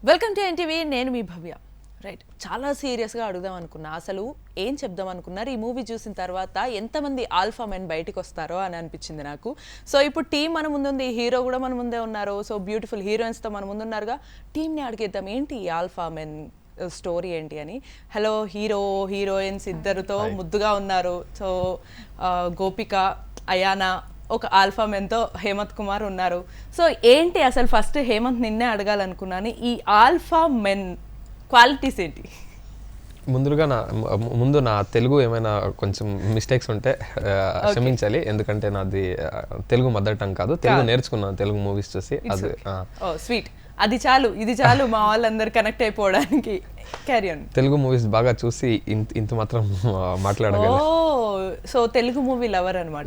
Welcome to NTV. నేను మీ భవ్య. Right, చాలా సీరియస్గా అడుగుదాం అనుకున్నా. అసలు ఏం చెప్దాం అనుకున్నారు? ఈ మూవీ చూసిన తర్వాత ఎంతమంది ఆల్ఫా మెన్ బయటికి వస్తారో అని అనిపించింది నాకు. సో ఇప్పుడు టీం మన ముందుంది, హీరో కూడా మన ముందే ఉన్నారు. సో బ్యూటిఫుల్ హీరోయిన్స్తో మన ముందున్నారుగా. టీంని అడిగేద్దాం, ఏంటి ఈ ఆల్ఫా మెన్ స్టోరీ ఏంటి అని. హలో, హీరోయిన్స్ ఇద్దరుతో ముద్దుగా ఉన్నారు. సో గోపిక, అయానా, ఒక ఆల్ఫా మెన్తో హేమంత్ కుమార్ ఉన్నారు. సో ఏంటి అసలు, ఫస్ట్ హేమంత్ నిన్నే అడగాలనుకున్నాను, ఈ ఆల్ఫా మెన్ క్వాలిటీస్ ఏంటి? ముందు నా తెలుగు ఏమైనా కొంచెం మిస్టేక్స్ ఉంటే క్షమించాలి, ఎందుకంటే నాది తెలుగు మదర్ టంగ్ కాదు. తెలుగు నేర్చుకున్నాను తెలుగు మూవీస్ చూసి. అది స్వీట్, అది చాలు, ఇది చాలు మా వాళ్ళందరూ కనెక్ట్ అయిపోవడానికి. Carry on. తెలుగు మూవీస్ బాగా చూసి ఇంత మాత్రం మాట్లాడగలను. సో తెలుగు మూవీ లవర్ అనమాట.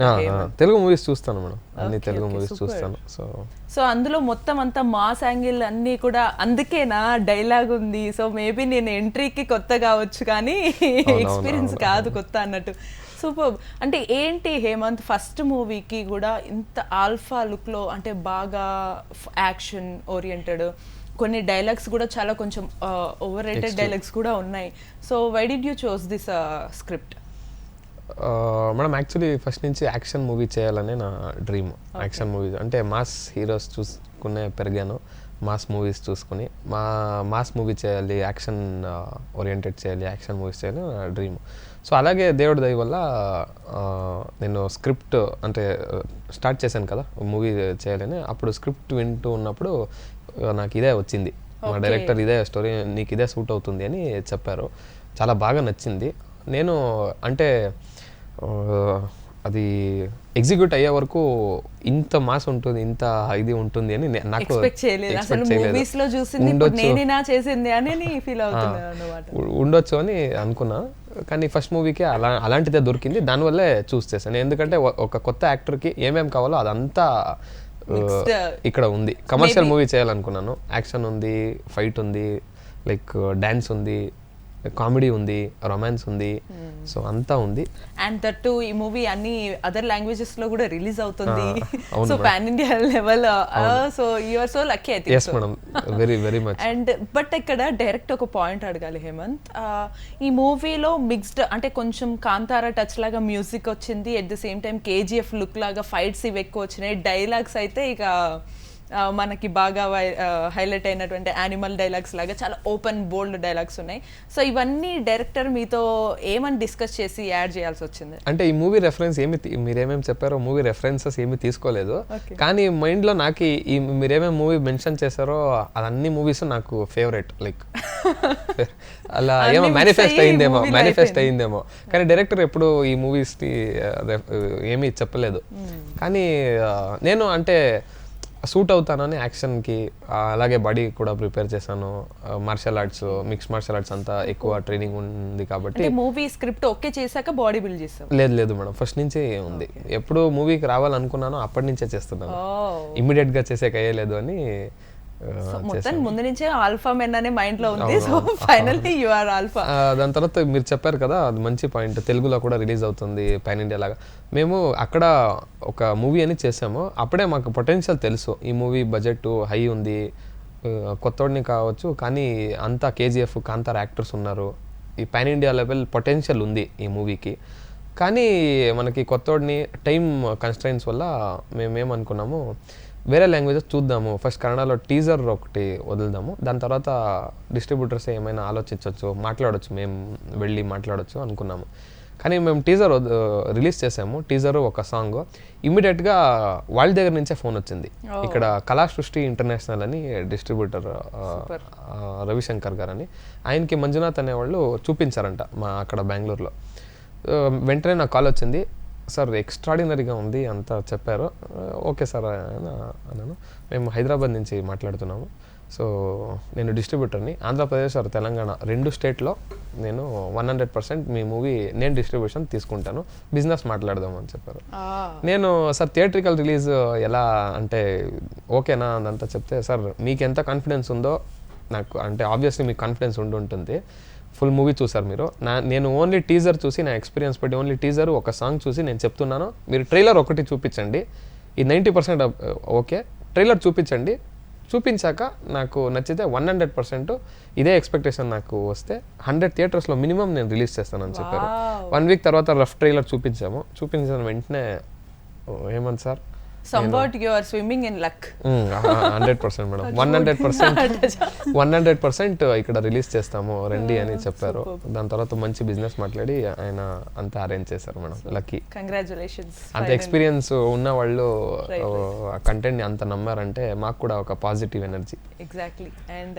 తెలుగు మూవీస్ చూస్తాను మేడం, అన్ని తెలుగు మూవీస్ చూస్తాను. సో అందులో మొత్తం అంతా మాస్ యాంగిల్ అన్నీ కూడా, అందుకేనా డైలాగ్ ఉంది. సో మేబీ నేను ఎంట్రీకి కొత్త కావచ్చు కానీ ఎక్స్పీరియన్స్ కాదు కొత్త అన్నట్టు. సూపర్. అంటే ఏంటి హేమంత్, ఫస్ట్ మూవీకి కూడా ఇంత ఆల్ఫా లుక్లో, అంటే బాగా యాక్షన్ ఓరియంటెడ్, కొన్ని డైలాగ్స్ కూడా చాలా కొంచెం ఓవర్ రేటెడ్ డైలాగ్స్ కూడా ఉన్నాయి. So why did you choose this script? Madam actually first నుంచి యాక్షన్ మూవీ చేయాలనే నా డ్రీమ్. యాక్షన్ మూవీస్ అంటే మాస్ హీరోస్ చూసుకునే పెరిగాను, మాస్ మూవీస్ చూసుకుని మాస్ మూవీ చేయాలి, యాక్షన్ ఓరియంటెడ్ చేయాలి, యాక్షన్ మూవీస్ చేయాలి నా డ్రీమ్. సో అలాగే దేవుడి దయ వల్ల నేను స్క్రిప్ట్ అంటే స్టార్ట్ చేశాను కదా మూవీ చేయాలని. అప్పుడు స్క్రిప్ట్ వింటూ ఉన్నప్పుడు నాకు ఇదే వచ్చింది, మా డైరెక్టర్ ఇదే స్టోరీ నీకు ఇదే సూట్ అవుతుంది అని చెప్పారు. చాలా బాగా నచ్చింది. నేను అంటే అది ఎగ్జిక్యూట్ అయ్యే వరకు ఇంత మాస్ ఉంటుంది, ఇంత ఇది ఉంటుంది అని నాకు ఉండొచ్చు అని అనుకున్నా. కానీ ఫస్ట్ మూవీకి అలాంటిదే దొరికింది, దానివల్లే చూస్ చేశాను. ఎందుకంటే ఒక కొత్త యాక్టర్కి ఏమేమి కావాలో అదంతా ఇక్కడ ఉంది. కమర్షియల్ మూవీ చేయాలనుకున్నాను. యాక్షన్ ఉంది, ఫైట్ ఉంది, లైక్ డాన్స్ ఉంది, కామెడీ ఉంది, రొమాన్స్ ఉంది, సో అంతా ఉంది. అండ్ దట్ టు ఈ మూవీ అన్ని అదర్ లాంగ్వేజెస్ లో కూడా రిలీజ్ అవుతుంది. So pan India level. So you are so lucky I think. yes madam, very very much. And but ఇక్కడ డైరెక్ట్ ఒక పాయింట్ అడగాలి హేమంత్. ఈ మూవీలో మిక్స్డ్, అంటే కొంచెం కాంతారా టచ్ లాగా మ్యూజిక్ వచ్చింది, at the same time KGF look లాగా ఫైట్స్ ఇవి ఎక్కువ వచ్చినాయి. డైలాగ్స్ అయితే ఇక మనకి బాగా హైలైట్ అయినటువంటి యానిమల్ డైలాగ్స్ లాగా చాలా ఓపెన్ బోల్డ్ డైలాగ్స్ ఉన్నాయి. సో ఇవన్నీ డైరెక్టర్ మీతో ఏమని డిస్కస్ చేసి యాడ్ చేయాల్సి వచ్చింది? అంటే ఈ మూవీ రెఫరెన్స్ మీరేమేమి చెప్పారో మూవీ రెఫరెన్సెస్ ఏమి తీసుకోలేదు, కానీ మైండ్లో నాకు ఈ మీరేమేమి మూవీ మెన్షన్ చేశారో అన్ని మూవీస్ నాకు ఫేవరెట్. లైక్ అలా ఏమో మేనిఫెస్ట్ అయిందేమో కానీ డైరెక్టర్ ఎప్పుడు ఈ మూవీస్ని ఏమీ చెప్పలేదు. కానీ నేను అంటే సూట్ అవుతానని యాక్షన్కి, అలాగే బాడీ కూడా ప్రిపేర్ చేశాను. Martial arts, mix martial arts అంతా ఎక్కువ ట్రైనింగ్ ఉంది కాబట్టి. మూవీ స్క్రిప్ట్ ఓకే చేశాక బాడీ బిల్డ్ చేస్తాం? లేదు మేడం, ఫస్ట్ నుంచే ఉంది. ఎప్పుడు మూవీకి రావాలనుకున్నానో అప్పటి నుంచే చేస్తున్నాను, ఇమ్మీడియట్ గా చేసేక అయ్యలేదు అని. మొత్తం ముందు నుంచే ఆల్ఫా మెన్ అనే మైండ్ లో ఉంది. So finally you are alpha. దాని తర్వాత మీరు చెప్పారు కదా, అది మంచి పాయింట్. తెలుగులో కూడా రిలీజ్ అవుతుంది పాన్ ఇండియా లాగా. మేము అక్కడ ఒక మూవీ అని చేసాము, అప్పుడే మాకు పొటెన్షియల్ తెలుసు. ఈ మూవీ బడ్జెట్ హై ఉంది, కొత్తోడిని కావచ్చు, కానీ అంతా కేజీఎఫ్, కాంతార్ యాక్టర్స్ ఉన్నారు, ఈ పాన్ ఇండియా లెవెల్ పొటెన్షియల్ ఉంది ఈ మూవీకి. కానీ మనకి కొత్తోడిని టైం కన్స్ట్రైన్స్ వల్ల మేమేమనుకున్నాము, వేరే లాంగ్వేజెస్ చూద్దాము, ఫస్ట్ కన్నడలో టీజర్ ఒకటి వదులుదాము, దాని తర్వాత డిస్ట్రిబ్యూటర్స్ ఏమైనా ఆలోచించవచ్చు, మాట్లాడవచ్చు, మేము వెళ్ళి మాట్లాడవచ్చు అనుకున్నాము. కానీ మేము టీజర్ రిలీజ్ చేసాము, టీజర్ ఒక సాంగ్. ఇమ్మీడియట్గా వాళ్ళ దగ్గర నుంచే ఫోన్ వచ్చింది. ఇక్కడ కళా సృష్టి ఇంటర్నేషనల్ అని డిస్ట్రిబ్యూటర్ రవిశంకర్ గారు అని, ఆయనకి మంజునాథ్ అనేవాళ్ళు చూపించారంట మా అక్కడ బెంగళూరులో. వెంటనే నాకు కాల్ వచ్చింది, సార్ ఎక్స్ట్రాడినరీగా ఉంది అంతా చెప్పారు. ఓకే సార్ అన్నాను. మేము హైదరాబాద్ నుంచి మాట్లాడుతున్నాము. సో నేను డిస్ట్రిబ్యూటర్ని, ఆంధ్రప్రదేశ్ ఆర్ తెలంగాణ 2 స్టేట్లో నేను 100% మీ మూవీ నేను డిస్ట్రిబ్యూషన్ తీసుకుంటాను, బిజినెస్ మాట్లాడదాం అని చెప్పారు. నేను సార్ థియేట్రికల్ రిలీజ్ ఎలా అంటే ఓకేనా అదంతా చెప్తే, సార్ మీకు ఎంత కాన్ఫిడెన్స్ ఉందో నాకు, అంటే ఆబ్వియస్లీ మీకు కాన్ఫిడెన్స్ ఉంటుంది, ఫుల్ మూవీ చూసారు మీరు, నేను ఓన్లీ టీజర్ చూసి, నా ఎక్స్పీరియన్స్ బట్టి ఓన్లీ టీజర్ ఒక సాంగ్ చూసి నేను చెప్తున్నాను, మీరు ట్రైలర్ ఒకటి చూపించండి, ఈ 90% ఓకే, ట్రైలర్ చూపించండి, చూపించాక నాకు నచ్చితే 100% ఇదే ఎక్స్పెక్టేషన్ నాకు వస్తే 100 థియేటర్స్లో మినిమం నేను రిలీజ్ చేస్తానని చెప్పారు. 1 వీక్ తర్వాత రఫ్ ట్రైలర్ చూపించిన వెంటనే ఏమని sir somewhat you are swimming in luck. 100% madam 100% ఇక్కడ రిలీజ్ చేస్తాము రండి అని చెప్పారు. దాని తర్వాత మంచి బిజినెస్ మాట్లాడి ఆయన అంతా అరేంజ్ చేశారు మేడం. లక్కీ. కంగ్రాచులేషన్స్. అంత ఎక్స్పీరియన్స్ ఉన్న వాళ్ళు కంటెంట్ ని అంత నమ్మారంటే మాకు కూడా ఒక positive energy. Exactly. And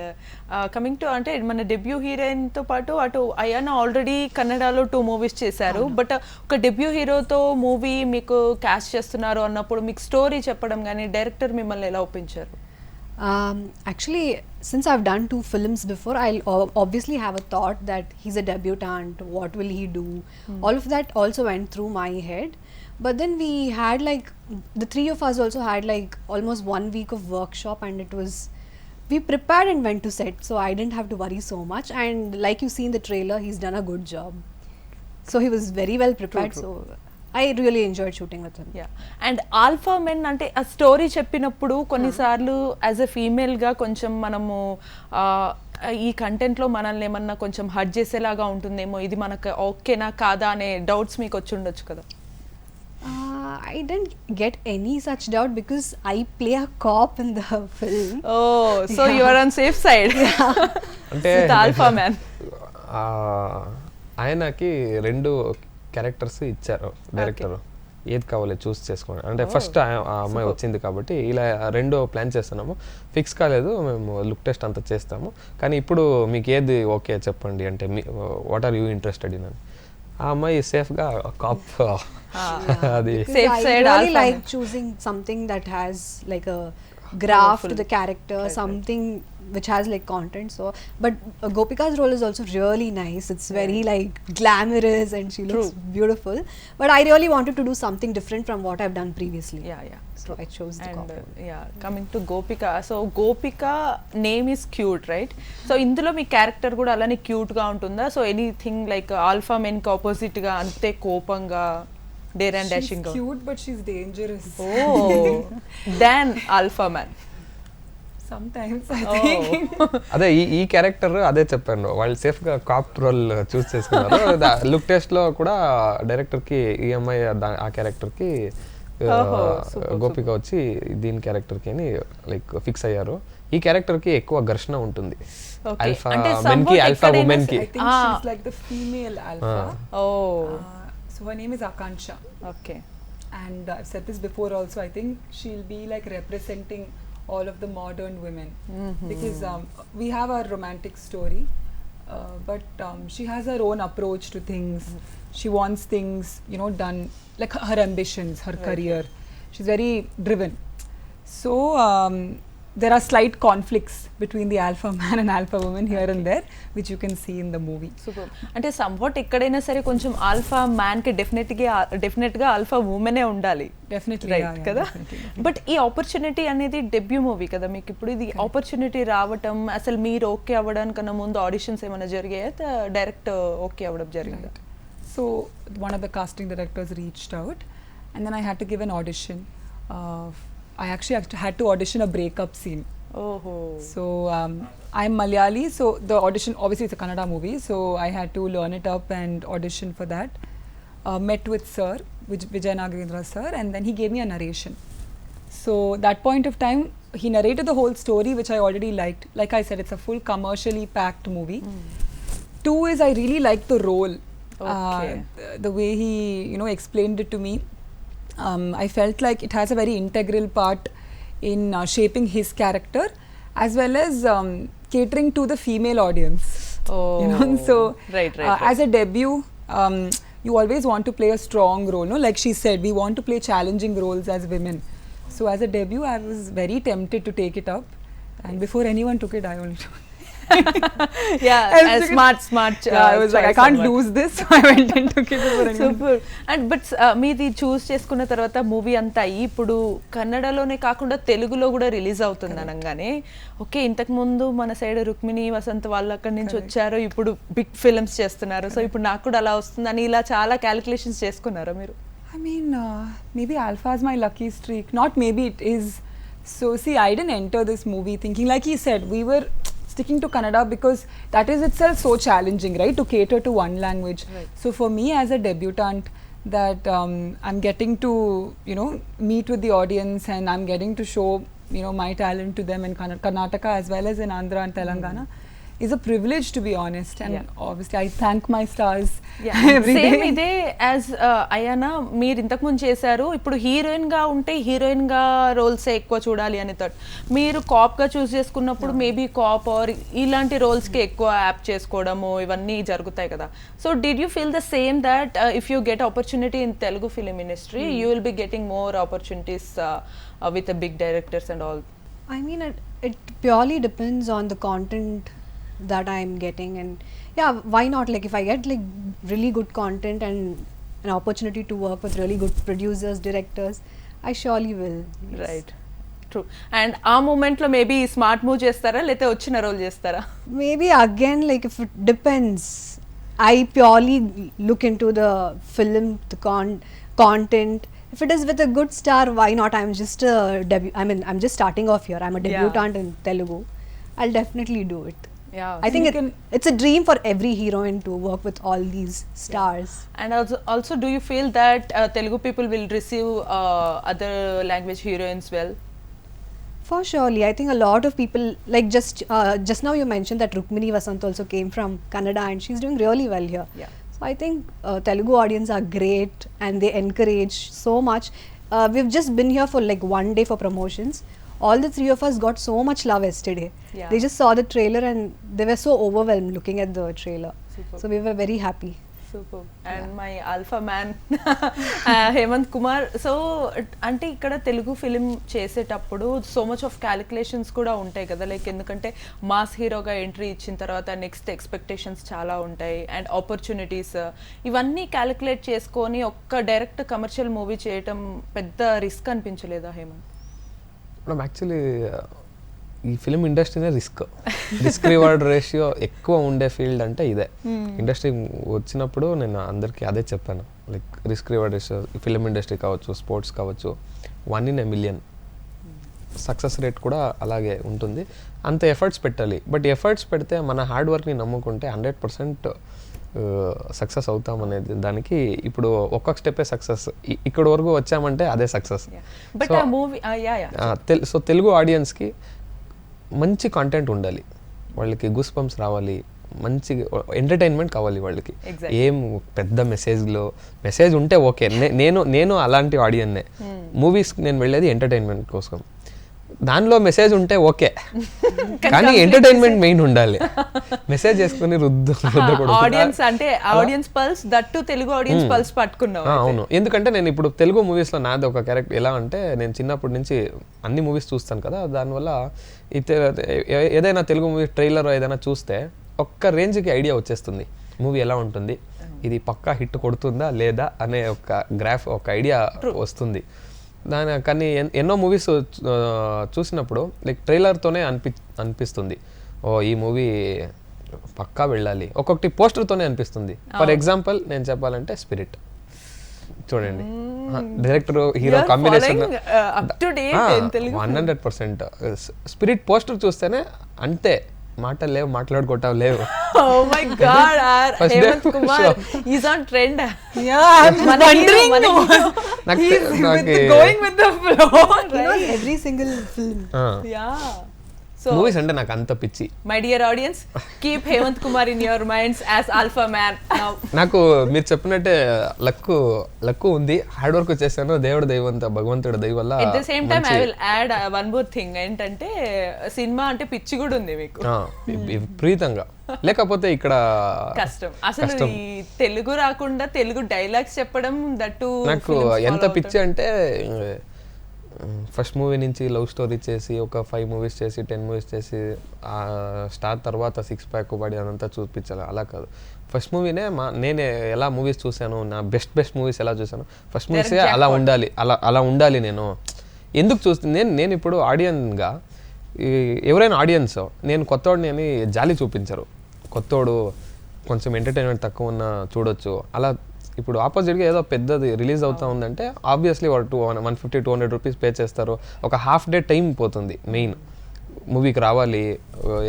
coming to అంటే మన డెబ్యూ హీరోయిన్ తో పాటు అటు అయాన ఆల్రెడీ కన్నడలో 2 మూవీస్ చేశారు. బట్ ఒక డెబ్యూ హీరోతో మూవీ మీకు క్యాస్ట్ చేస్తున్నారు అన్నప్పుడు మీకు స్టోరీ చెప్పడం కానీ డైరెక్టర్ మిమ్మల్ని ఎలా ఒప్పించారు? Actually, since I've done 2 films before, I'll obviously have a thought that he's a debutant, what will he do? All of that also went through my head. But then we had like, the 3 of us also had like almost 1 week of workshop, and it was, we prepared and went to set, so I didn't have to worry so much. And like you see in the trailer, he's done a good job. So he was very well prepared. True. So I really enjoyed shooting with him. Yeah. And alpha men అంటే ఆ story చెప్పినప్పుడు కొన్నిసార్లు as a ఫీమేల్గా కొంచెం మనము ఈ కంటెంట్లో మనల్ని ఏమన్నా కొంచెం హర్ట్ చేసేలాగా ఉంటుందేమో, ఇది మనకు ఓకేనా కాదా అనే డౌట్స్ మీకు వచ్చి ఉండొచ్చు కదా? I didn't get any such doubt because I play a cop in the film. Oh, so you are on safe side. అంటే ఆల్ఫా మ్యాన్ ఆయనకి 2 క్యారెక్టర్స్ ఇచ్చారు డైరెక్టర్. ఏది కావాలో చూస్ చేసుకోండి అంటే ఫస్ట్ ఆ అమ్మాయి వచ్చింది కాబట్టి ఇలా 2 ప్లాన్ చేస్తున్నాము. ఫిక్స్ కాలేదు, మేము లుక్ టెస్ట్ అంతా చేస్తాము. కానీ ఇప్పుడు మీకు ఏది ఓకే చెప్పండి అంటే what are you interested in అని. ఆ అమ్మాయి సేఫ్గా కాప్ అది Safe I side really alpha like man. choosing something that has like a graph to the character, something which has like content. So, but Gopika's role is also really nice. It's very like glamorous and she looks beautiful. But I really wanted to do something different from what I've done previously. Yeah yeah. So I chose the and cop. Yeah, coming to Gopika. So Gopika name is cute, right? సో ఇందులో మీ character కూడా అలానే క్యూట్గా ఉంటుందా? So anything like alpha మెన్కి ఆపోజిట్గా అంతే కోపంగా dare and She's dashing? cute, but she's dangerous. ఓ than alpha man. Sometimes I think. అదే ఈ క్యారెక్టర్ అదే చెప్పాను, వాళ్ళు సేఫ్గా కాప్ రోల్ చూస్ చేసుకున్నారు. లుక్ టెస్ట్లో కూడా డైరెక్టర్కి ఈ అమ్మాయి ఆ క్యారెక్టర్కి గోపిక వచ్చి దీని క్యారెక్టర్కి అని లైక్ ఫిక్స్ అయ్యారు. ఈ క్యారెక్టర్కి ఎక్కువ ఘర్షణ ఉంటుంది. Okay. ఆల్ఫా అంటే మెన్ కి somewhat ఆల్ఫా ఎక్కడైనా ఉమెన్ కి I think she's like the female alpha. ఓ So her name is Akansha. ఓకే. And I've said this before also, I think she'll be like representing all of the modern women. Because we have our romantic story, but she has her own approach to things. She wants things, you know, done, like her ambitions, her career. She's very driven. So there are slight conflicts between the alpha man and alpha woman here and there, which you can see in the movie. Super. అంటే somewhat ఎక్కడైనా సరే కొంచెం alpha మ్యాన్కి డెఫినెట్గా alpha ఉమెనే ఉండాలి, Definitely, right yeah, కదా? definitely. But ఈ opportunity అనేది debut movie కదా మీకు. ఇప్పుడు ఇది ఆపర్చునిటీ రావటం అసలు మీరు ఓకే అవ్వడానికన్నా ముందు ఆడిషన్స్ ఏమైనా జరిగాయా, డైరెక్ట్ ఓకే అవ్వడం జరిగిందా? So one of the casting directors reached out, and then I had to give an audition. I actually had to audition a breakup scene. ఓహో. So I'm Malayali, so the audition, obviously it's a Kannada movie, so I had to learn it up and audition for that. Met with Sir, Vijay Nagarendra Sir, and then he gave me a narration. So that point of time, he narrated the whole story, which I already liked. Like I said, it's a full commercially packed movie. 2 is I really liked the role. Okay. The way he, you know, explained it to me. I felt like it has a very integral part in shaping his character, as well as catering to the female audience. You know, so Right. as a debut, you always want to play a strong role, no? Like she said, we want to play challenging roles as women. So as a debut, I was very tempted to take it up, and before anyone took it, I only took it. Smart. I was like, I can't lose this, so I went and took it before anyone. Super. And but మీది చూస్ చేసుకున్న తర్వాత movie అంతా అయ్యి ఇప్పుడు కన్నడలోనే కాకుండా తెలుగులో కూడా release అవుతుంది అనగానే ఓకే, ఇంతకు ముందు మన సైడ్ రుక్మిణి వసంత్ వాళ్ళు అక్కడి నుంచి వచ్చారు, ఇప్పుడు బిగ్ ఫిల్మ్స్ చేస్తున్నారు, సో ఇప్పుడు నాకు కూడా అలా వస్తుందని ఇలా చాలా క్యాలిక్యులేషన్స్ చేసుకున్నారా మీరు? I mean, maybe alpha is my lucky streak. Not maybe, it is So see, I didn't enter this movie thinking, like he said, we were sticking to Kannada because that is itself so challenging, right, to cater to one language. Right. So for me as a debutant, that I'm getting to, you know, meet with the audience, and I'm getting to show, you know, my talent to them in Karnataka as well as in Andhra and Telangana, is a privilege, to be honest. And Yeah. obviously I thank my stars every same day. ఇదే as అయానా మీరు ఇంతకుముందు చేశారు, ఇప్పుడు heroine గా ఉంటే heroine గా roles ఎక్కువ చూడాలి అని థాట్. మీరు కాప్ గా చూస్ చేసుకున్నప్పుడు మేబీ కాప్ ఆర్ ఇలాంటి రోల్స్ కి ఎక్కువ యాప్ చేసుకోవడము ఇవన్నీ జరుగుతాయి కదా. So did you feel the same that if you get opportunity in Telugu film industry you will be getting more opportunities with big directors and all? I mean, it purely depends on the content that I'm getting, and yeah, why not? Like, if I get like really good content and an opportunity to work with really good producers, directors, I surely will. Yes. Right, true. And ఆ మూమెంట్లో maybe smart move చేస్తారా లేకపోతే వచ్చిన role చేస్తారా? Maybe again, like if it depends. I purely look into the film, the content. If it is with a good star, why not? I'm just a I'm just starting off here. I'm a Yeah. debutant in Telugu. I'll definitely do it. Yeah. I think you it's a dream for every heroine to work with all these stars. And also do you feel that Telugu people will receive other language heroines well? For surely, I think a lot of people, like just now you mentioned that Rukmini Vasant also came from Kannada and she's doing really well here. Yeah. So I think Telugu audience are great and they encourage so much. We've just been here for like one day for promotions. All the three of us got so much love yesterday. Yeah. They just saw the trailer and they were so overwhelmed looking at the trailer. Superb. So we were very happy. Super. And my alpha man Hemanth Kumar. So అంటే ఇక్కడ Telugu film చేసేటప్పుడు so much of calculations కూడా ఉంటాయి కదా, like ఎందుకంటే mass హీరోగా entry ఇచ్చిన తర్వాత నెక్స్ట్ ఎక్స్పెక్టేషన్స్ చాలా ఉంటాయి అండ్ ఆపర్చునిటీస్ ఇవన్నీ క్యాలిక్యులేట్ చేసుకొని ఒక్క డైరెక్ట్ కమర్షియల్ మూవీ చేయటం పెద్ద రిస్క్ అనిపించలేదా హేమంత్? మనం యాక్చువల్లీ ఈ ఫిలిం ఇండస్ట్రీనే రిస్క్ రివార్డ్ రేషియో ఎక్కువ ఉండే ఫీల్డ్ అంటే ఇదే. ఇండస్ట్రీ వచ్చినప్పుడు నేను అందరికీ అదే చెప్పాను, like risk reward ratio film industry కావచ్చు, స్పోర్ట్స్ కావచ్చు, 1 in a million. Success rate కూడా అలాగే ఉంటుంది. అంత ఎఫర్ట్స్ పెట్టాలి. బట్ ఎఫర్ట్స్ పెడితే మన హార్డ్ వర్క్ని నమ్ముకుంటే 100% సక్సెస్ అవుతామనేది దానికి ఇప్పుడు ఒక్కొక్క స్టెప్పే సక్సెస్. ఇక్కడ వరకు వచ్చామంటే అదే సక్సెస్. బట్ ఆ మూవీ సో తెలుగు ఆడియన్స్కి మంచి కాంటెంట్ ఉండాలి, వాళ్ళకి గూస్ బంప్స్ రావాలి, మంచి ఎంటర్టైన్మెంట్ కావాలి వాళ్ళకి. Exactly. ఏం పెద్ద మెసేజ్ ఉంటే ఓకే. నేను అలాంటి ఆడియన్నే. మూవీస్ నేను వెళ్ళేది ఎంటర్టైన్మెంట్ కోసం. దానిలో మెసేజ్ ఉంటే ఓకే, కానీ ఎంటర్టైన్మెంట్ మెయిన్ ఉండాలి. మెసేజ్ చేసుకుని ఆడియన్స్ అంటే audience pulse that Telugu audience pulse పట్టుకున్నావు. అవును, ఎందుకంటే నేను ఇప్పుడు తెలుగు మూవీస్లో నాది ఒక క్యారెక్టర్ ఎలా అంటే, నేను చిన్నప్పటి నుంచి అన్ని మూవీస్ చూస్తాను కదా, దానివల్ల ఏదైనా తెలుగు మూవీ ట్రైలర్ ఏదైనా చూస్తే ఒక్క రేంజ్కి ఐడియా వచ్చేస్తుంది మూవీ ఎలా ఉంటుంది, ఇది పక్కా హిట్ కొడుతుందా లేదా అనే ఒక ఐడియా వస్తుంది. కానీ ఎన్నో మూవీస్ చూసినప్పుడు లైక్ ట్రైలర్తోనే అనిపిస్తుంది, ఓ ఈ మూవీ పక్కా వెళ్ళాలి. ఒక్కొక్కటి పోస్టర్తోనే అనిపిస్తుంది. ఫర్ ఎగ్జాంపుల్ నేను చెప్పాలంటే స్పిరిట్ చూడండి, director hero combination 100%. Spirit poster చూస్తేనే అంతే, మాటలు లేవు, మాట్లాడుకోవటం లేవు. Oh my God, Hemanth Kumar is on trend. Yeah, I'm wondering. He's going with the flow. He knows every single film. Yeah. So movies అంటే నాకు అంత పిచ్చి. my dear audience, keep Hemant Kumar in your minds as alpha man now. నాకు మీరు చెప్పినట్టే luck ఉంది, hard work చేశాను, దేవుడు దైవంత భగవంతుడి దయ వల్ల. At the same time I will add one more thing, ఏంటంటే సినిమా అంటే పిచ్చి కూడా ఉంది మీకు. విపరీతంగా, లేకపోతే ఇక్కడ కష్టం అసలు. ఈ తెలుగు రాకుండా తెలుగు డైలాగ్స్ చెప్పడం దట్టు నాకు ఎంత పిచ్చి అంటే, ఫస్ట్ మూవీ నుంచి లవ్ స్టోరీ చేసి ఒక 5 movies చేసి 10 movies చేసి స్టార్ తర్వాత 6 pack పడి అదంతా చూపించాలి, అలా కాదు. ఫస్ట్ మూవీనే నేనే ఎలా మూవీస్ చూశాను, నా బెస్ట్ మూవీస్ ఎలా చూశాను, ఫస్ట్ మూవీస్ అలా ఉండాలి. నేను ఎందుకు చూస్తుంది, నేను ఇప్పుడు ఆడియన్గా ఎవరైనా ఆడియన్స్ నేను కొత్తోడిని అని జాలి చూపించరు, కొత్తోడు కొంచెం ఎంటర్టైన్మెంట్ తక్కువ ఉన్న చూడొచ్చు. అలా ఇప్పుడు ఆపోజిట్గా ఏదో పెద్దది రిలీజ్ అవుతా ఉందంటే ఆబ్వియస్లీ వాళ్ళు 150-200 రూపీస్ పే చేస్తారు. ఒక హాఫ్ డే టైం పోతుంది మెయిన్ మూవీకి రావాలి,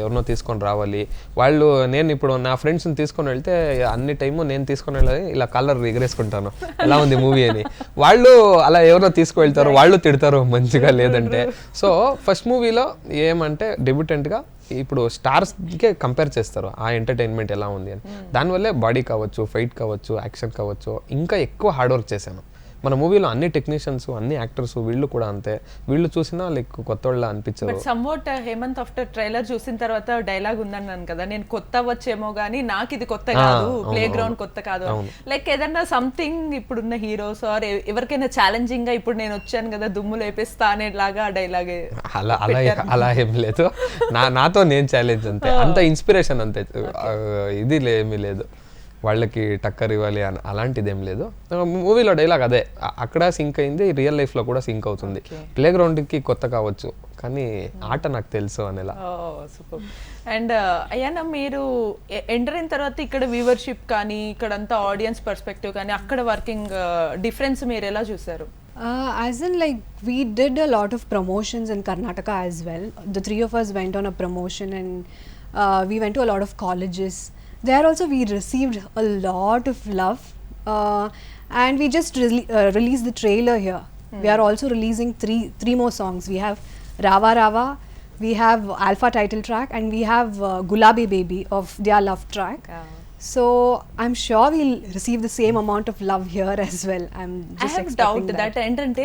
ఎవరినో తీసుకొని రావాలి. వాళ్ళు నేను ఇప్పుడు నా ఫ్రెండ్స్ని తీసుకొని వెళ్తే అన్ని టైము నేను తీసుకొని వెళ్ళాలి, ఇలా కలర్ ఎగరేసుకుంటాను ఎలా ఉంది మూవీ అని. వాళ్ళు అలా ఎవరో తీసుకువెళ్తారు, వాళ్ళు తిడతారు మంచిగా లేదంటే. సో ఫస్ట్ మూవీలో ఏమంటే డెబ్యూటెంట్గా ఇప్పుడు స్టార్స్కే కంపేర్ చేస్తారు ఆ ఎంటర్టైన్మెంట్ ఎలా ఉంది అని. దానివల్లే బాడీ కావచ్చు, ఫైట్ కావచ్చు, యాక్షన్ కావచ్చు, ఇంకా ఎక్కువ హార్డ్ వర్క్ చేశాను. మన మూవీలో అన్ని టెక్నీషియన్స్, అన్ని యాక్టర్స్, వీళ్ళు కూడా అంతే. వీళ్ళు చూసినా లైక్ కొత్త వాళ్ళ అనిపించదు. But somewhat Hemanth after trailer చూసిన తర్వాత డైలాగ్ ఉందన్నాను కదా, నేను కొత్త వచ్చేమో గానీ నాకు ఇది కొత్త కాదు, ప్లే గ్రౌండ్ కొత్త కాదు. లైక్ ఏదన్నా సంథింగ్ ఇప్పుడున్న హీరోస్ ఆర్ ఎవరికైనా ఛాలెంజింగ్ గా ఇప్పుడు నేను వచ్చాను కదా దుమ్ము లేపేస్తా అనేలాగా డైలాగ్ అలా ఏం లేదు. నాతో నేను ఛాలెంజ్ అంతే, అంత ఇన్స్పిరేషన్ అంతే. ఇది ఏమీ లేదు వాళ్ళకి టక్కర్ ఇవ్వాలి అని అలాంటిది ఏం లేదు. మూవీలో డైలాగ్ అదే అక్కడ సింక్ అయింది, రియల్ లైఫ్లో కూడా సింక్ అవుతుంది. ప్లే గ్రౌండ్కి కొత్త కావచ్చు కానీ ఆట నాకు తెలుసు అనేలా. సూపర్. అండ్ అయ్యానా మీరు ఎంటర్ అయిన తర్వాత ఇక్కడ వ్యూవర్షిప్ కానీ ఇక్కడంతా ఆడియన్స్ పర్స్పెక్టివ్ కానీ అక్కడ వర్కింగ్ డిఫరెన్స్ మీరు ఎలా చూసారు? As in, like, we did a lot of promotions in Karnataka as well. The three of us went on a promotion and we went to a lot of colleges. There also we received a lot of love and we just released the trailer here. We are also releasing three more songs. We have Rava Rava, we have Alpha title track, and we have Gulabi Baby of their love track. So I'm sure we'll receive the same amount of love here as well. I'm just I have expecting doubt that ఏంటంటే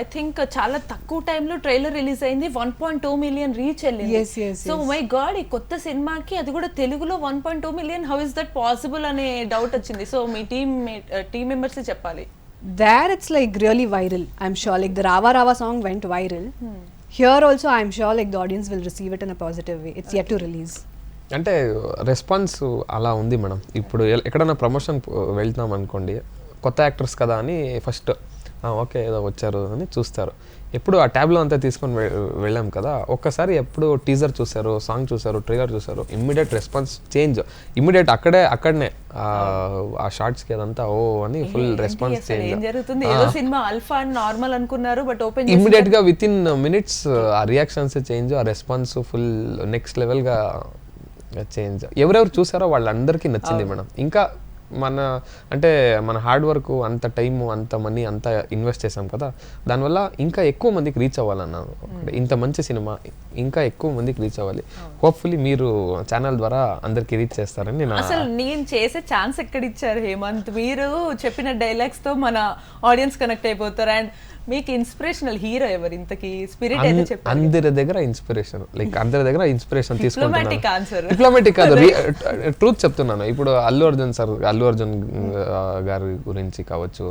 I think చాలా తక్కువ టైంలో trailer release అయింది, 1.2 million reach వెళ్ళింది. Yes. So my God, ఈ కొత్త సినిమాకి అది కూడా తెలుగులో 1.2 million, how is that possible అనే డౌట్ వచ్చింది. సో మీ టీమ్ మెంబర్స్ చెప్పాలి. There it's like really viral. I'm sure like the Rava Rava song went viral. Here also I'm sure like the audience will receive it in a positive way. It's yet to release. అంటే response అలా ఉంది madam. ఇప్పుడు ఎక్కడైనా promotion వెళ్తున్నాం అనుకోండి, కొత్త actors కదా అని ఫస్ట్ ఓకే ఏదో వచ్చారు అని చూస్తారు. ఎప్పుడు ఆ ట్యాబ్లో అంతా తీసుకొని వెళ్ళాం కదా, ఒక్కసారి ఎప్పుడు టీజర్ చూసారు, సాంగ్ చూసారు, ట్రైలర్ చూసారు, ఇమ్మీడియట్ రెస్పాన్స్ చేంజ్, ఇమ్మీడియట్ అక్కడనే ఆ షార్ట్స్కి అదంతా ఓ అని ఫుల్ రెస్పాన్స్ చేంజ్ జరుగుతుంది. ఏదో సినిమా అల్ఫా నార్మల్ అనుకున్నారు, బట్ ఓపెన్ ఇమ్మీడియట్ గా విత్ ఇన్ మినిట్స్ ఆ రియాక్షన్స్ చేంజ్, ఆ రెస్పాన్స్ ఫుల్ నెక్స్ట్ లెవెల్ గా చేంజ్. ఎవరెవరు చూసారో వాళ్ళందరికీ నచ్చింది మేడం. ఇంకా మన హార్డ్ వర్క్, అంత టైము, అంత మనీ అంతా ఇన్వెస్ట్ చేసాం కదా, దానివల్ల ఇంకా ఎక్కువ మందికి రీచ్ అవ్వాలన్నాను. ఇంత మంచి సినిమా ఇంకా ఎక్కువ మందికి రీచ్ అవ్వాలి. హోప్ఫుల్లీ మీరు ఛానల్ ద్వారా అందరికి రీచ్ చేస్తారని అసలు నేను చేసే ఛాన్స్ ఎక్కడ ఇచ్చారు హేమంత్? మీరు చెప్పిన డైలాగ్స్ తో మన ఆడియన్స్ కనెక్ట్ అయిపోతారు. అండ్ మీకు ఇన్స్పిరేషనల్ హీరో ఎవరు ఇంతకీ? స్పిరిట్ అయితే చెప్పారు. అందరి దగ్గర ఇన్స్పిరేషన్, లైక్ అందరి దగ్గర ఇన్స్పిరేషన్ తీసుకుంటున్నాను. డిప్లొమాటిక్ కాదు, ట్రూత్ చెప్తున్నాను. ఇప్పుడు అల్లు అర్జున్ గారి గురించి కావచ్చు,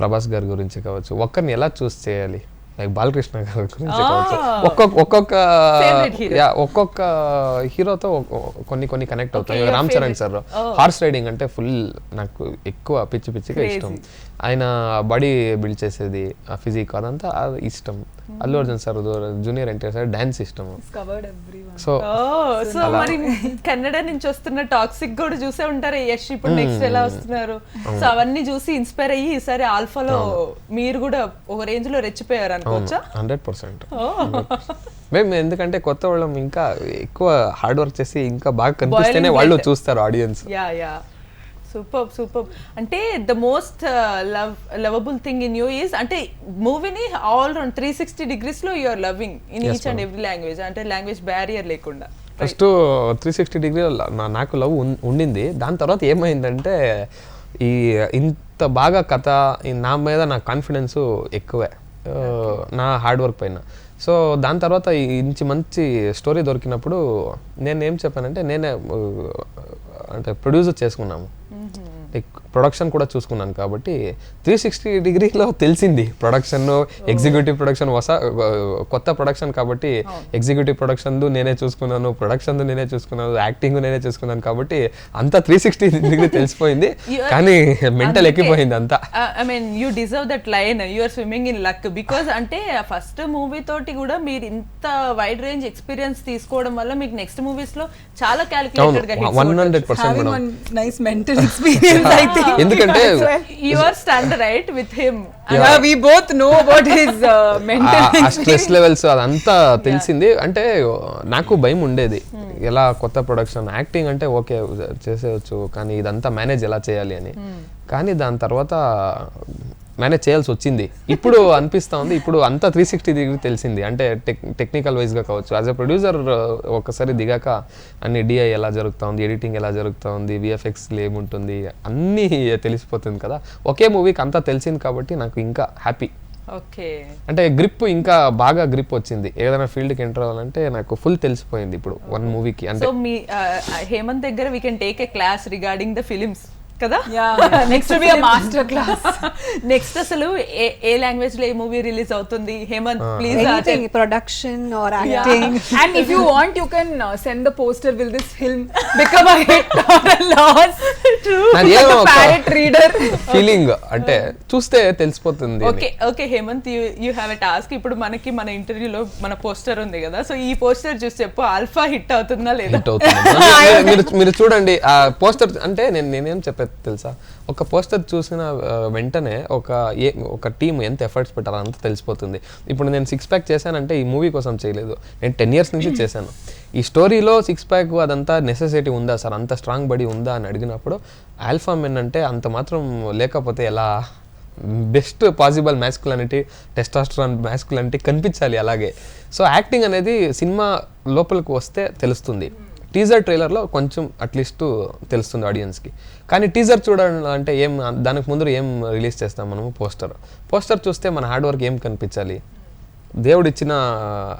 ప్రభాస్ గారి గురించి కావచ్చు, ఒక్కరిని ఎలా చూస్ చేయాలి, లైక్ బాలకృష్ణ గారి గురించి కావచ్చు, ఒక్కొక్క హీరోతో కొన్ని కనెక్ట్ అవుతాయి. Ram Charan sir horse riding అంటే ఫుల్ నాకు ఎక్కువ పిచ్చిగా ఇష్టం. ఆయన బాడీ బిల్డ్ చేసేది, ఆ ఫిజిక్ అదంతా ఇష్టం. Allu Arjun sir junior NTR sir dance ఇష్టం. సో మరి కన్నడ నుంచి వస్తున్న టాక్సిక్ కూడా చూసే ఉంటారు యష్, ఇప్పుడు నెక్స్ట్ ఎలా వస్తున్నారు. సో అవన్నీ చూసి ఇన్స్పైర్ అయ్యి ఈసారి ఆల్ఫాలో మీరు కూడా ఒక రేంజ్ లో రెచ్చిపోయారు అనుకోవచ్చా? 100%. మేము ఎందుకంటే కొత్త వాళ్ళం ఇంకా ఎక్కువ హార్డ్ వర్క్ చేసి ఇంకా బాగా కనిపిస్తేనే వాళ్ళు చూస్తారు ఆడియన్స్. Yeah super. అంటే the most lovable thing in you is, అంటే మూవీని ఆల్ రౌండ్ 360 degrees లో you are loving in each and every language, అంటే లాంగ్వేజ్ బ్యారియర్ లేకుండా. ఫస్ట్ 360 degree నాకు లవ్ ఉండింది. దాని తర్వాత ఏమైందంటే ఈ ఇంత బాగా కథ నా మీద నా కాన్ఫిడెన్స్ ఎక్కువే, నా హార్డ్ వర్క్ పైన. సో దాని తర్వాత ఇంచి మంచి స్టోరీ దొరికినప్పుడు నేను ఏం చెప్పానంటే నేనే ప్రొడ్యూసర్ చేసుకున్నాము. ప్రొడక్షన్ కూడా చూసుకున్నాను కాబట్టి 360 degreesలో తెలిసింది ప్రొడక్షన్, ఎగ్జిక్యూటివ్ ప్రొడక్షన్, కొత్త ప్రొడక్షన్ కాబట్టి ఎగ్జిక్యూటివ్ ప్రొడక్షన్ నేనే చూసుకున్నాను, ప్రొడక్షన్ నేనే చూసుకున్నాను, యాక్టింగ్ నేనే చూసుకున్నాను కాబట్టి అంతా 360 degree తెలిసిపోయింది. కానీ మెంటల్ ఎక్కిపోయింది అంతా. I mean you deserve that line, you are swimming in luck. Because అంటే ఫస్ట్ మూవీ తోటి కూడా మీరు ఇంత వైడ్ రేంజ్ ఎక్స్పీరియన్స్ తీసుకోవడం వల్ల మీకు నెక్స్ట్ మూవీస్ లో చాలా క్యాలిక్యులేటెడ్ గా 100% నైస్ మెంటల్ ఎక్స్పీరియన్స్. ఎందుకంటే you are stand right with him. Yeah, we both know about his mental ఆ స్ట్రెస్ లెవెల్స్ అదంతా తెలిసింది. అంటే నాకు భయం ఉండేది, ఎలా కొత్త ప్రొడక్షన్ యాక్టింగ్ అంటే ఓకే చేసేయచ్చు, కానీ ఇదంతా మేనేజ్ ఎలా చేయాలి అని. కానీ దాని తర్వాత మేనేజ్ చేయాల్సి వచ్చింది. ఇప్పుడు అనిపిస్తూ ఉంది, ఇప్పుడు అంతా 360 డిగ్రీ తెలిసింది. అంటే టెక్నికల్ వైజ్గా కావచ్చు, యాజ్ ఎ ప్రొడ్యూసర్ ఒకసారి దిగాక అన్ని డిఐ ఎలా జరుగుతూ ఉంది, ఎడిటింగ్ ఎలా జరుగుతూ ఉంది, విఎఫ్ఎక్స్లో ఏముంటుంది అన్నీ తెలిసిపోతుంది కదా. ఒకే మూవీకి అంతా తెలిసింది కాబట్టి నాకు ఇంకా హ్యాపీ. ఓకే, అంటే గ్రిప్ ఇంకా బాగా గ్రిప్ వచ్చింది. ఏదైనా ఫీల్డ్కి ఎంటర్ అవ్వాలంటే నాకు ఫుల్ తెలిసిపోయింది ఇప్పుడు వన్ మూవీకి. అంటే సో మీ హేమంత్ దగ్గర we can take a class regarding the films కదా. next to be a master class. Next అసలు ఏ లాంగ్వేజ్ లో ఏ మూవీ రిలీజ్ అవుతుంది Hemanth please? Anything, production or acting. And if you want, you can send the poster. Will this film become a hit or a loss? True. నాది Like ఏమో a ఒక parrot reader. ఫీలింగ్, అంటే చూస్తే తెలిసిపోతుంది. Okay okay Hemanth, you have a task. ఇప్పుడు మనకి మన ఇంటర్వ్యూలో మన పోస్టర్ ఉంది కదా, సో ఈ పోస్టర్ చూసి చెప్పు, ఆల్ఫా హిట్ అవుతుందా లేదా? హిట్ అవుతుంది. మీరు చూడండి ఆ పోస్టర్. అంటే నేనేం చెప్పేది తెలుసా, ఒక పోస్టర్ చూసిన వెంటనే ఒక టీం ఎంత ఎఫర్ట్స్ పెట్టాలో అంత తెలిసిపోతుంది. ఇప్పుడు నేను 6 ప్యాక్ చేశానంటే ఈ మూవీ కోసం చేయలేదు, నేను 10 years నుంచి చేశాను. ఈ స్టోరీలో 6 ప్యాక్ అదంతా నెసెసిటీ ఉందా సార్, అంత స్ట్రాంగ్ బాడీ ఉందా అని అడిగినప్పుడు ఆల్ఫా మెన్ అంటే అంత మాత్రం లేకపోతే ఎలా, బెస్ట్ పాసిబుల్ మ్యాస్కులానిటీ, టెస్టాస్టెరాన్ మ్యాస్కులానిటీ కనిపించాలి అలాగే. సో యాక్టింగ్ అనేది సినిమా లోపలికి వస్తే తెలుస్తుంది. టీజర్ ట్రైలర్లో కొంచెం అట్లీస్ట్ తెలుస్తుంది ఆడియన్స్కి. కానీ టీజర్ చూడాలంటే ఏం, దానికి ముందు ఏం రిలీజ్ చేస్తాం మనము, పోస్టర్ చూస్తే మన హార్డ్ వర్క్ ఏం కనిపించాలి, దేవుడు ఇచ్చిన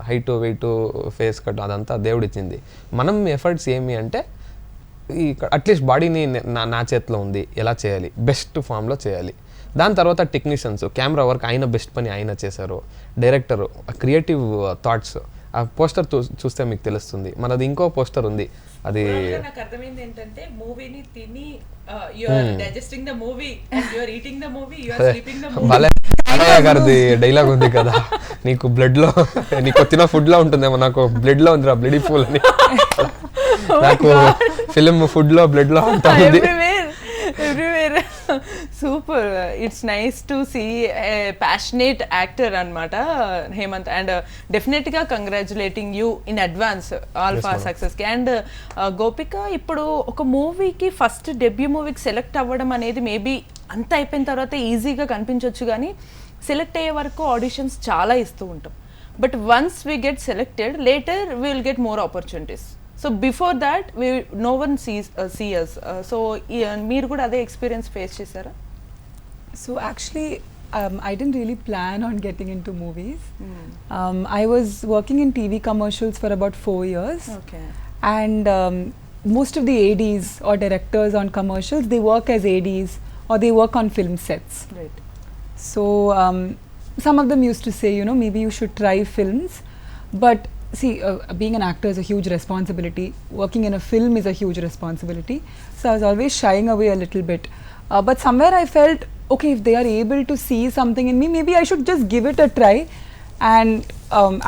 హైటు వెయిటు ఫేస్ కట్ అదంతా దేవుడు ఇచ్చింది. మనం ఎఫర్ట్స్ ఏమి అంటే ఈ అట్లీస్ట్ బాడీని నా చేతిలో ఉంది, ఎలా చేయాలి, బెస్ట్ ఫామ్లో చేయాలి. దాని తర్వాత టెక్నీషియన్స్, కెమెరా వర్క్ ఆయన బెస్ట్ పని ఆయన చేశారు, డైరెక్టర్ క్రియేటివ్ థాట్స్. ఆ పోస్టర్ చూస్తే మీకు తెలుస్తుంది. మనది ఇంకో పోస్టర్ ఉంది, అది నాకు అర్థమైంది ఏంటంటే మూవీని తిని you are digesting the movie and you are eating the movie, you are sleeping the movie. Balayya గారిది డైలాగ్ ఉంది కదా, నీకు బ్లడ్ లో, నీకు వచ్చిన ఫుడ్ లో ఉంటుందేమో, నాకు బ్లడ్ లో ఉందిరా బ్లడీ ఫుల్ అని. నాకు ఫిలిం ఫుడ్ లో బ్లడ్ లో అంతా ఉంది. Everywhere. Super, it's nice to see passionate actor అనమాట హేమంత్. అండ్ డెఫినెట్గా congratulating you in advance Alpha సక్సెస్కి. అండ్ గోపిక, ఇప్పుడు ఒక మూవీకి ఫస్ట్ డెబ్యూ మూవీకి సెలెక్ట్ అవ్వడం అనేది మేబీ అంత అయిపోయిన తర్వాత ఈజీగా కనిపించవచ్చు, కానీ సెలెక్ట్ అయ్యే వరకు ఆడిషన్స్ చాలా ఇస్తూ ఉంటాం. But once we get selected, later we will get more opportunities. So before that no one see us. So మీరు కూడా అదే ఎక్స్పీరియన్స్ ఫేస్ చేశారా? So actually, I didn't really plan on getting into movies. I was working in TV commercials for about 4 years. Okay. And most of the ADs or directors on commercials, they work as ADs or they work on film sets. Right. So some of them used to say, maybe you should try films. But see, being an actor is a huge responsibility. Working in a film is a huge responsibility. So I was always shying away a little bit. But somewhere I felt, okay, if they are able to see something in me, maybe I should just give it a try. And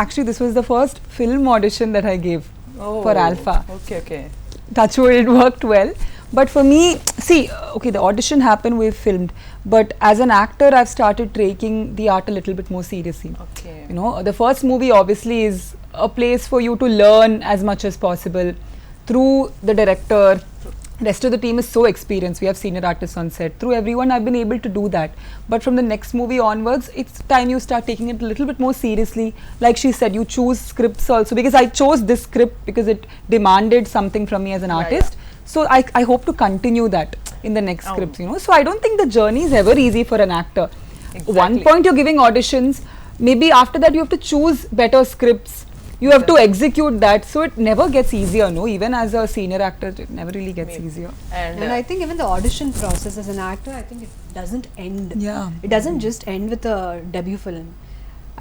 actually this was the first film audition that I gave for Alpha. Okay. Touch wood, it worked well. But for me, see, okay, the audition happened, we filmed. But as an actor, I've started taking the art a little bit more seriously. Okay. The first movie obviously is a place for you to learn as much as possible through the director. Rest of the team is so experienced. We have senior artists on set. Through everyone, I've been able to do that. But from the next movie onwards, it's time you start taking it a little bit more seriously. Like she said, you choose scripts also. Because I chose this script because it demanded something from me as an artist. So I hope to continue that in the next scripts, So I don't think the journey is ever easy for an actor. Exactly. One point you're giving auditions, maybe after that you have to choose better scripts. You have to execute that, so it never gets easier, no? Even as a senior actor, it never really gets easier. And And I think even the audition process as an actor, I think it doesn't end. Yeah. It doesn't just end with a debut film.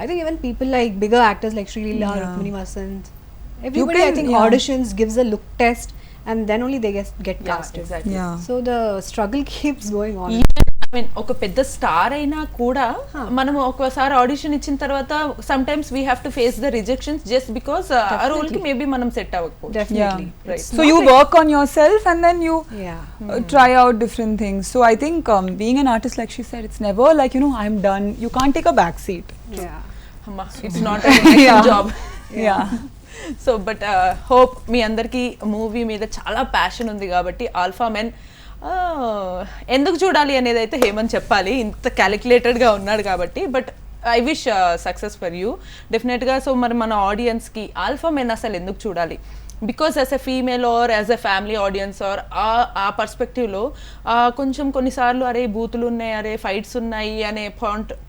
I think even people like bigger actors like Sri Leela, Yeah. Rukmini Vasant, everybody I can- think yeah. auditions, gives a look test, and then only they get yeah, casted. exactly. Yeah. So the struggle keeps going on. Mean ఒక పెద్ద star అయినా కూడా మనం ఒకసారి audition ఇచ్చిన తర్వాత some times we have to face the rejections just because ఆ role కి మేబీ మనం సెట్ అవ్వకపోవచ్చు. Definitely. Right. So you work on yourself and then you Yeah. try out different things. So I think being an artist, like she said, it's never like, you know, I'm done. You can't take a back seat. Yeah. అమ్మా it's not job. Yeah. So but hope మీ అందరికీ movie మీద చాలా passion ఉంది కాబట్టి alpha men ఎందుకు చూడాలి అనేది అయితే హేమంత్ చెప్పాలి, ఇంత క్యాలిక్యులేటెడ్గా ఉన్నాడు కాబట్టి. But I wish success for you డెఫినెట్గా. సో మరి మన ఆడియన్స్కి ఆల్ఫా మెన్ అసలు ఎందుకు చూడాలి, because as a female or as a family audience or ఆ పర్స్పెక్టివ్లో కొంచెం కొన్నిసార్లు అరే బూతులు ఉన్నాయి, అరే ఫైట్స్ ఉన్నాయి అనే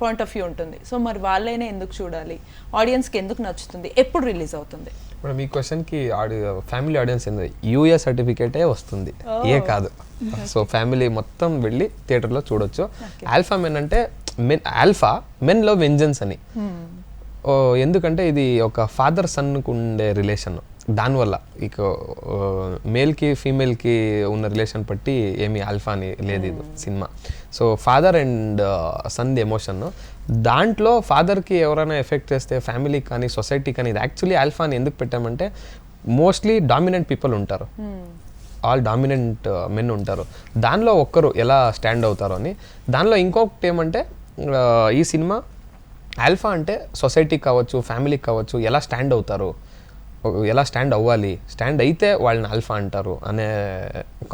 పాయింట్ ఆఫ్ వ్యూ ఉంటుంది. సో మరి వాళ్ళైనా ఎందుకు చూడాలి, ఆడియన్స్కి ఎందుకు నచ్చుతుంది, ఎప్పుడు రిలీజ్ అవుతుంది? ఇప్పుడు మీ క్వశ్చన్కి ఫ్యామిలీ ఆడియన్స్ ఏంది, యూఏ సర్టిఫికేటే వస్తుంది, ఏ కాదు. సో ఫ్యామిలీ మొత్తం వెళ్ళి థియేటర్లో చూడొచ్చు. ఆల్ఫా మెన్ అంటే ఆల్ఫా మెన్లో వెంజన్స్ అని. ఎందుకంటే ఇది ఒక ఫాదర్ సన్కు ఉండే రిలేషన్, దానివల్ల ఇక మేల్కి ఫీమేల్కి ఉన్న రిలేషన్ బట్టి ఏమి ఆల్ఫా అని లేదు ఇది సినిమా. So father and son the emotion, దాంట్లో ఫాదర్కి ఎవరైనా ఎఫెక్ట్ చేస్తే ఫ్యామిలీకి కానీ సొసైటీ కానీ, ఇది యాక్చువల్లీ ఆల్ఫా అని ఎందుకు పెట్టామంటే మోస్ట్లీ డామినెంట్ పీపుల్ ఉంటారు, ఆల్ డామినెంట్ మెన్ ఉంటారు, దానిలో ఒక్కరు ఎలా స్టాండ్ అవుతారు అని. దానిలో ఇంకొకటి ఏమంటే ఈ సినిమా ఆల్ఫా అంటే సొసైటీకి కావచ్చు ఫ్యామిలీకి కావచ్చు ఎలా స్టాండ్ అవుతారు, ఎలా స్టాండ్ అవ్వాలి, స్టాండ్ అయితే వాళ్ళని ఆల్ఫా అంటారు అనే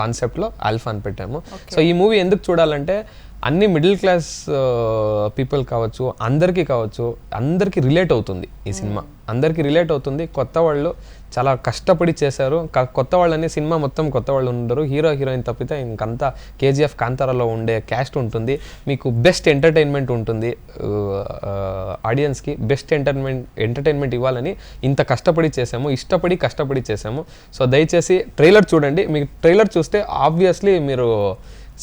కాన్సెప్ట్లో ఆల్ఫా అని పెట్టాము. సో ఈ మూవీ ఎందుకు చూడాలంటే అన్ని మిడిల్ క్లాస్ పీపుల్ కావచ్చు, అందరికీ రిలేట్ అవుతుంది ఈ సినిమా, అందరికీ రిలేట్ అవుతుంది. కొత్త వాళ్ళు చాలా కష్టపడి చేశారు, కొత్త వాళ్ళని సినిమా మొత్తం కొత్త వాళ్ళు ఉండరు, హీరో హీరోయిన్ తప్పితే ఇంకంతా కేజీఎఫ్ కాంతారాలో ఉండే క్యాస్ట్ ఉంటుంది. మీకు బెస్ట్ ఎంటర్టైన్మెంట్ ఉంటుంది, ఆడియన్స్కి బెస్ట్ ఎంటర్టైన్మెంట్ ఇవ్వాలని ఇంత కష్టపడి చేసాము, కష్టపడి చేసాము. సో దయచేసి ట్రైలర్ చూడండి, మీకు ట్రైలర్ చూస్తే ఆబ్వియస్లీ మీరు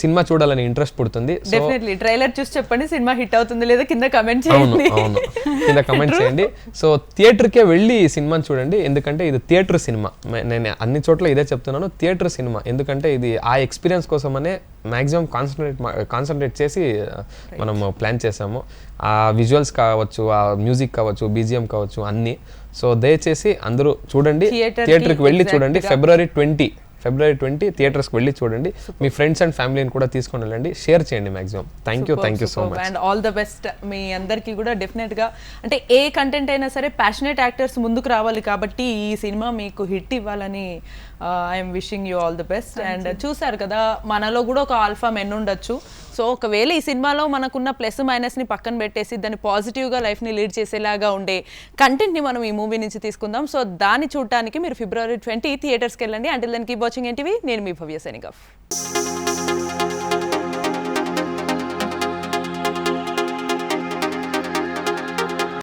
సినిమా చూడాలని ఇంట్రెస్ట్ పుడుతుంది. డెఫినెట్లీ ట్రైలర్ చూసి చెప్పండి సినిమా హిట్ అవుతుంది లేదా కింద కమెంట్ అవును చేయండి. అవును కింద కమెంట్ చేయండి. సో థియేటర్కే వెళ్ళి ఈ సినిమాని చూడండి, ఎందుకంటే ఇది థియేటర్ సినిమా. నేను అన్ని చోట్ల ఇదే చెప్తున్నాను, థియేటర్ సినిమా. ఎందుకంటే ఇది ఆ ఎక్స్పీరియన్స్ కోసమనే మ్యాక్సిమం కాన్సన్ట్రేట్ చేసి మనం ప్లాన్ చేసాము. ఆ విజువల్స్ కావచ్చు, ఆ మ్యూజిక్ కావచ్చు, బీజిఎం కావచ్చు, అన్నీ. సో దయచేసి అందరూ చూడండి, థియేటర్కి వెళ్ళి చూడండి. ఫిబ్రవరి 20 థియేటర్స్కి వెళ్ళి చూడండి. మీ ఫ్రెండ్స్ అండ్ ఫ్యామిలీని కూడా తీసుకొని వెళ్ళండి, షేర్ చేయండి maximum. Thank you so much and all the best మీ అందరికీ కూడా. డెఫినెట్గా అంటే ఏ కంటెంట్ అయినా సరే ప్యాషనేట్ యాక్టర్స్ ముందుకు రావాలి కాబట్టి ఈ సినిమా మీకు హిట్ ఇవ్వాలని I'm wishing you all the best. And చూసారు కదా మనలో కూడా ఒక ఆల్ఫా మెన్ ఉండొచ్చు. సో ఒకవేళ ఈ సినిమాలో మనకున్న ప్లస్ మైనస్ని పక్కన పెట్టేసి దాన్ని పాజిటివ్గా లైఫ్ని లీడ్ చేసేలాగా ఉండే కంటెంట్ని మనం ఈ మూవీ నుంచి తీసుకుందాం. సో దాన్ని చూడటానికి మీరు ఫిబ్రవరి 20 థియేటర్స్కి వెళ్ళండి. Until then keep watching NTV. నేను మీ భవ్య సైనింగ్ ఆఫ్.